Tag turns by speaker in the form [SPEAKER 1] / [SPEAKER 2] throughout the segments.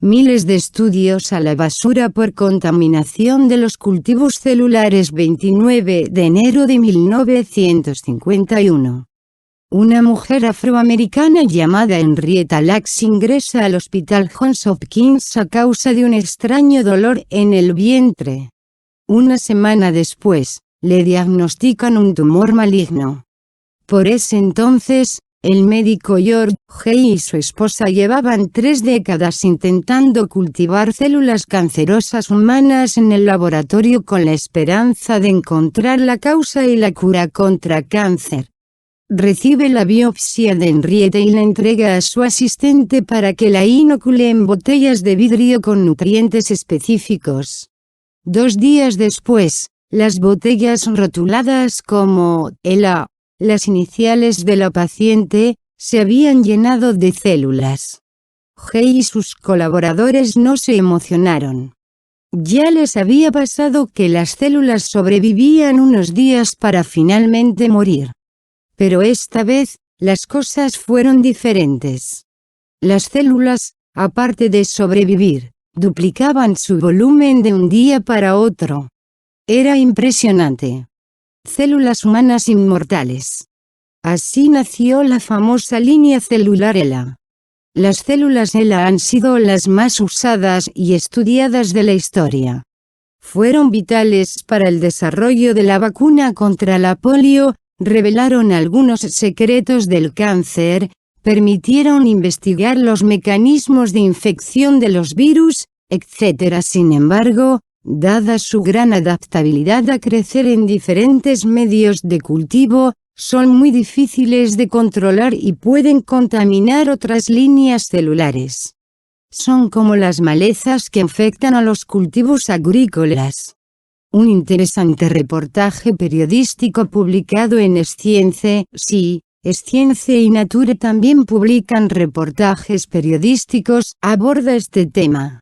[SPEAKER 1] miles de estudios a la basura por contaminación de los cultivos celulares. 29 de enero de 1951. Una mujer afroamericana llamada Henrietta Lacks ingresa al hospital Johns Hopkins a causa de un extraño dolor en el vientre. Una semana después, le diagnostican un tumor maligno. Por ese entonces, el médico George G. y su esposa llevaban 3 décadas intentando cultivar células cancerosas humanas en el laboratorio con la esperanza de encontrar la causa y la cura contra cáncer. Recibe la biopsia de Henrietta y la entrega a su asistente para que la inocule en botellas de vidrio con nutrientes específicos. 2 días después, las botellas rotuladas como ELA, las iniciales de la paciente, se habían llenado de células. G. y sus colaboradores no se emocionaron. Ya les había pasado que las células sobrevivían unos días para finalmente morir. Pero esta vez, las cosas fueron diferentes. Las células, aparte de sobrevivir, duplicaban su volumen de un día para otro. Era impresionante. Células humanas inmortales. Así nació la famosa línea celular ELA. Las células ELA han sido las más usadas y estudiadas de la historia. Fueron vitales para el desarrollo de la vacuna contra la polio, revelaron algunos secretos del cáncer, permitieron investigar los mecanismos de infección de los virus, etc. Sin embargo, dada su gran adaptabilidad a crecer en diferentes medios de cultivo, son muy difíciles de controlar y pueden contaminar otras líneas celulares. Son como las malezas que infectan a los cultivos agrícolas. Un interesante reportaje periodístico publicado en Science, Science y Nature también publican reportajes periodísticos, aborda este tema.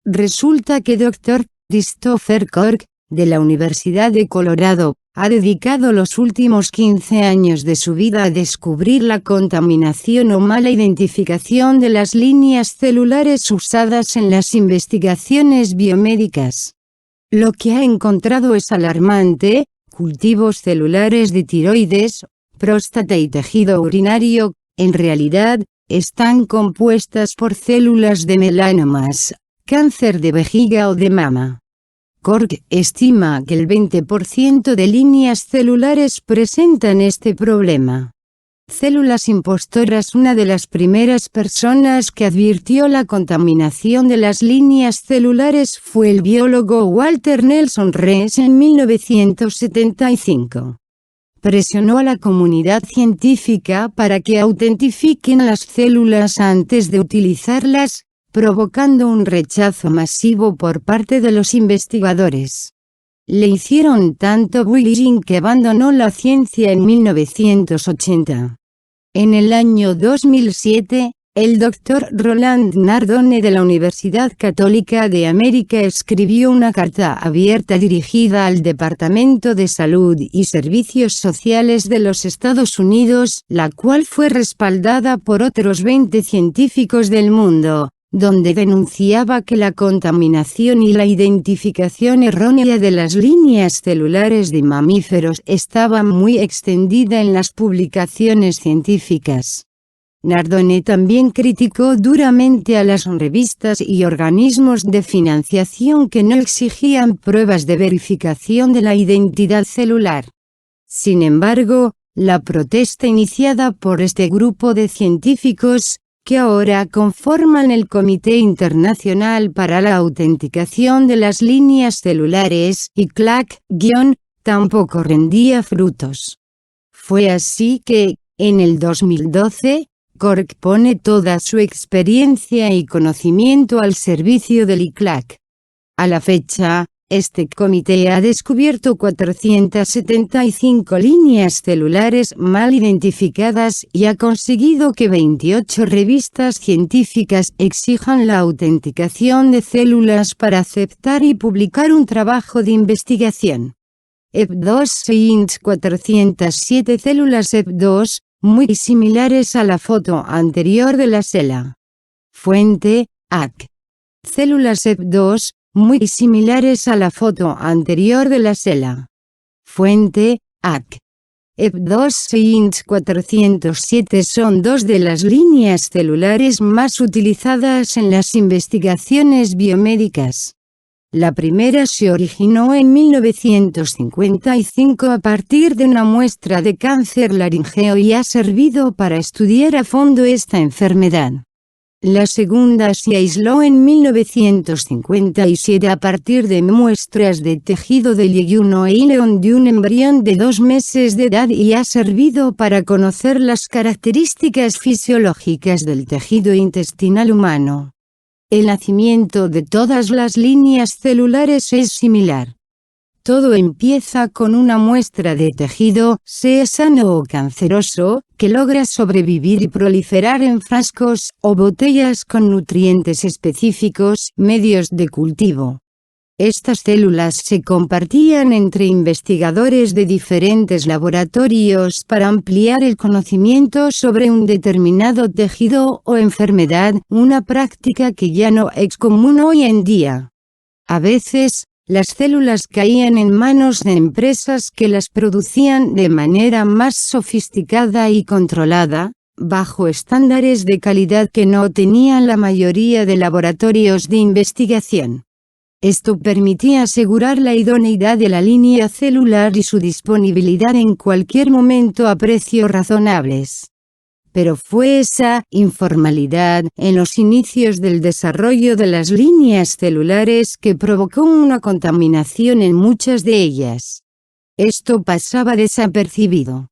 [SPEAKER 1] Resulta que Dr. Christopher Cork, de la Universidad de Colorado, ha dedicado los últimos 15 años de su vida a descubrir la contaminación o mala identificación de las líneas celulares usadas en las investigaciones biomédicas. Lo que ha encontrado es alarmante: cultivos celulares de tiroides, próstata y tejido urinario, en realidad, están compuestas por células de melanomas, cáncer de vejiga o de mama. Cork estima que el 20% de líneas celulares presentan este problema. Células impostoras. Una de las primeras personas que advirtió la contaminación de las líneas celulares fue el biólogo Walter Nelson Rees en 1975. Presionó a la comunidad científica para que autentifiquen las células antes de utilizarlas, provocando un rechazo masivo por parte de los investigadores. Le hicieron tanto bullying que abandonó la ciencia en 1980. En el año 2007, el Dr. Roland Nardone de la Universidad Católica de América escribió una carta abierta dirigida al Departamento de Salud y Servicios Sociales de los Estados Unidos, la cual fue respaldada por otros 20 científicos del mundo, donde denunciaba que la contaminación y la identificación errónea de las líneas celulares de mamíferos estaba muy extendida en las publicaciones científicas. Nardone también criticó duramente a las revistas y organismos de financiación que no exigían pruebas de verificación de la identidad celular. Sin embargo, la protesta iniciada por este grupo de científicos, que ahora conforman el Comité Internacional para la Autenticación de las Líneas Celulares, ICLAC, tampoco rendía frutos. Fue así que, en el 2012, Cork pone toda su experiencia y conocimiento al servicio del ICLAC. A la fecha, este comité ha descubierto 475 líneas celulares mal identificadas y ha conseguido que 28 revistas científicas exijan la autenticación de células para aceptar y publicar un trabajo de investigación. EP2 Science 407 células EP2, muy similares a la foto anterior de la célula. Fuente, AC. Células EP2, muy similares a la foto anterior de la cela. Fuente, AC. EP2 y INS407 son dos de las líneas celulares más utilizadas en las investigaciones biomédicas. La primera se originó en 1955 a partir de una muestra de cáncer laríngeo y ha servido para estudiar a fondo esta enfermedad. La segunda se aisló en 1957 a partir de muestras de tejido del yeyuno e ileón de un embrión de 2 meses de edad y ha servido para conocer las características fisiológicas del tejido intestinal humano. El nacimiento de todas las líneas celulares es similar. Todo empieza con una muestra de tejido, sea sano o canceroso, que logra sobrevivir y proliferar en frascos o botellas con nutrientes específicos, medios de cultivo. Estas células se compartían entre investigadores de diferentes laboratorios para ampliar el conocimiento sobre un determinado tejido o enfermedad, una práctica que ya no es común hoy en día. A veces, las células caían en manos de empresas que las producían de manera más sofisticada y controlada, bajo estándares de calidad que no tenían la mayoría de laboratorios de investigación. Esto permitía asegurar la idoneidad de la línea celular y su disponibilidad en cualquier momento a precios razonables. Pero fue esa informalidad en los inicios del desarrollo de las líneas celulares que provocó una contaminación en muchas de ellas. Esto pasaba desapercibido.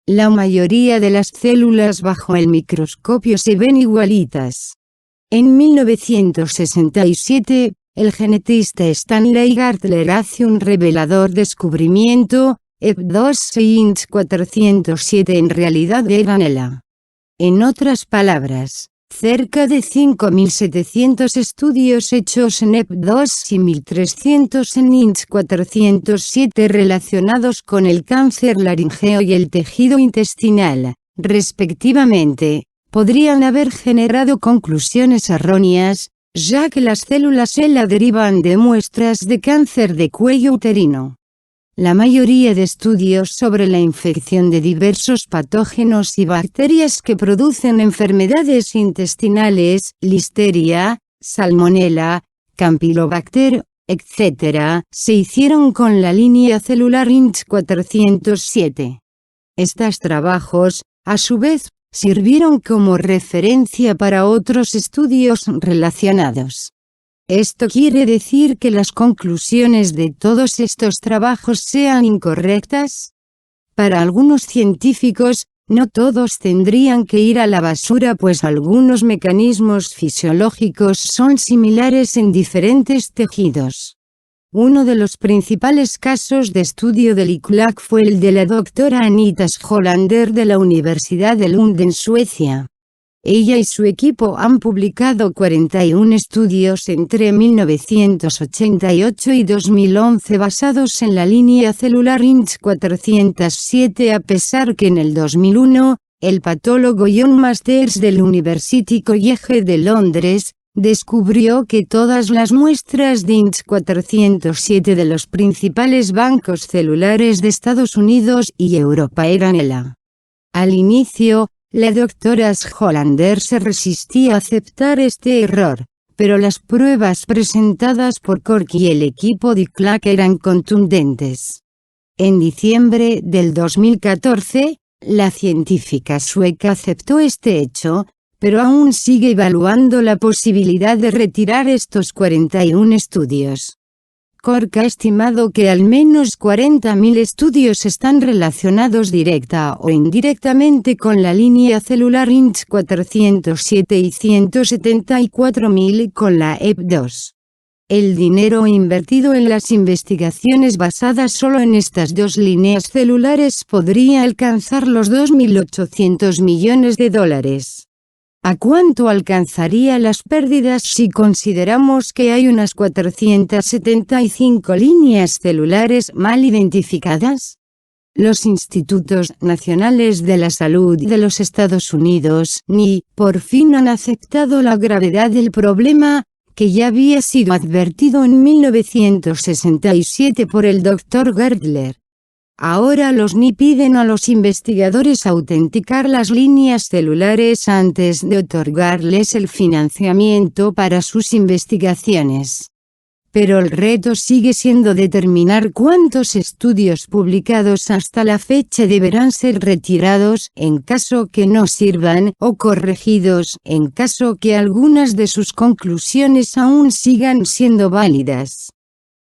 [SPEAKER 1] La mayoría de las células bajo el microscopio se ven igualitas. En 1967, el genetista Stanley Gartler hace un revelador descubrimiento: EP2 y INS407 en realidad eran ELA. En otras palabras, cerca de 5.700 estudios hechos en EP2 y 1.300 en INS407 relacionados con el cáncer laríngeo y el tejido intestinal, respectivamente, podrían haber generado conclusiones erróneas, ya que las células ELA derivan de muestras de cáncer de cuello uterino. La mayoría de estudios sobre la infección de diversos patógenos y bacterias que producen enfermedades intestinales, listeria, salmonella, campylobacter, etc., se hicieron con la línea celular INS407. Estos trabajos, a su vez, sirvieron como referencia para otros estudios relacionados. ¿Esto quiere decir que las conclusiones de todos estos trabajos sean incorrectas? Para algunos científicos, no todos tendrían que ir a la basura, pues algunos mecanismos fisiológicos son similares en diferentes tejidos. Uno de los principales casos de estudio del ICLAC fue el de la doctora Anita Hollander de la Universidad de Lund en Suecia. Ella y su equipo han publicado 41 estudios entre 1988 y 2011 basados en la línea celular INS407, a pesar que en el 2001, el patólogo John Masters del University College de Londres descubrió que todas las muestras de INS407 de los principales bancos celulares de Estados Unidos y Europa eran ELA. Al inicio, la doctora Hollander se resistía a aceptar este error, pero las pruebas presentadas por Cork y el equipo de ICLAC eran contundentes. En diciembre del 2014, la científica sueca aceptó este hecho, pero aún sigue evaluando la posibilidad de retirar estos 41 estudios. Cork ha estimado que al menos 40.000 estudios están relacionados directa o indirectamente con la línea celular INS407 y 174.000 con la EP2. El dinero invertido en las investigaciones basadas solo en estas dos líneas celulares podría alcanzar los $2.800 millones. ¿A cuánto alcanzaría las pérdidas si consideramos que hay unas 475 líneas celulares mal identificadas? Los Institutos Nacionales de la Salud de los Estados Unidos, NIH, por fin han aceptado la gravedad del problema, que ya había sido advertido en 1967 por el Dr. Gertler. Ahora los NI piden a los investigadores autenticar las líneas celulares antes de otorgarles el financiamiento para sus investigaciones. Pero el reto sigue siendo determinar cuántos estudios publicados hasta la fecha deberán ser retirados en caso que no sirvan, o corregidos en caso que algunas de sus conclusiones aún sigan siendo válidas.